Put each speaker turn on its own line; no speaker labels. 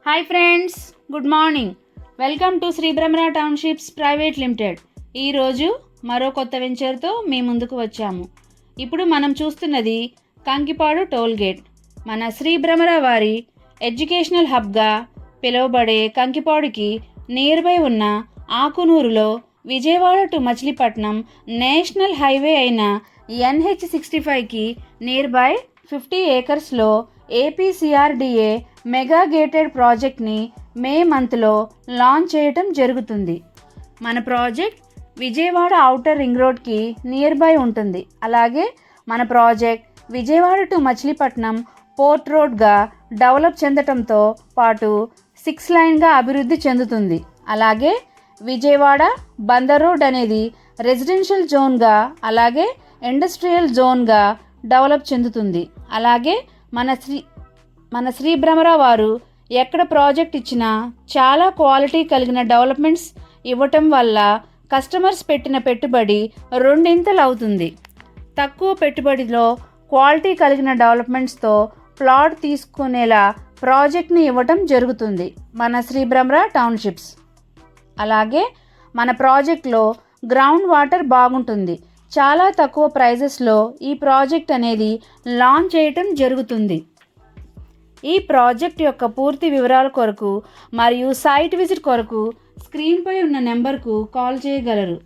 Hi friends, good morning. Welcome to Sri Brahmara townships private limited. ఈరోజు మరో కొత్త వెంచర్తో మీ ముందుకు వచ్చాము. ఇప్పుడు మనం చూస్తున్నది కంకిపాడు టోల్ గేట్. మన శ్రీ బ్రహ్మరా వారి ఎడ్యుకేషనల్ హబ్గా పిలువబడే కంకిపాడుకి నియర్ బై ఉన్న ఆకునూరులో Vijayawada to Machilipatnam national highway అయిన NH65కి నియర్ బై 50 ఏకర్స్లో ఏపీసీఆర్డీఏ మెగా గేటెడ్ ప్రాజెక్ట్ని మే మంత్లో లాంచ్ చేయటం జరుగుతుంది. మన ప్రాజెక్ట్ విజయవాడ ఔటర్ రింగ్ రోడ్కి నియర్ బై ఉంటుంది. అలాగే మన project Vijayawada to Machilipatnam port రోడ్గా డెవలప్ చెందటంతో పాటు 6 లైన్గా అభివృద్ధి చెందుతుంది. అలాగే విజయవాడ బందర్ రోడ్ అనేది రెసిడెన్షియల్ జోన్గా అలాగే ఇండస్ట్రియల్ జోన్గా డెవలప్ చెందుతుంది. అలాగే మన శ్రీ బ్రహ్మరా వారు ఎక్కడ ప్రాజెక్ట్ ఇచ్చినా చాలా క్వాలిటీ కలిగిన డెవలప్మెంట్స్ ఇవ్వటం వల్ల కస్టమర్స్ పెట్టిన పెట్టుబడి రెండింతలు అవుతుంది. తక్కువ పెట్టుబడిలో క్వాలిటీ కలిగిన డెవలప్మెంట్స్తో ప్లాట్ తీసుకునేలా ప్రాజెక్ట్ని ఇవ్వటం జరుగుతుంది మన శ్రీ బ్రహ్మరా టౌన్షిప్స్. అలాగే మన ప్రాజెక్ట్లో గ్రౌండ్ వాటర్ బాగుంటుంది. చాలా తక్కువ ప్రైజెస్లో ఈ ప్రాజెక్ట్ అనేది లాంచ్ చేయటం జరుగుతుంది. ఈ ప్రాజెక్ట్ యొక్క పూర్తి వివరాల కొరకు మరియు సైట్ విజిట్ కొరకు స్క్రీన్పై ఉన్న నెంబర్కు కాల్ చేయగలరు.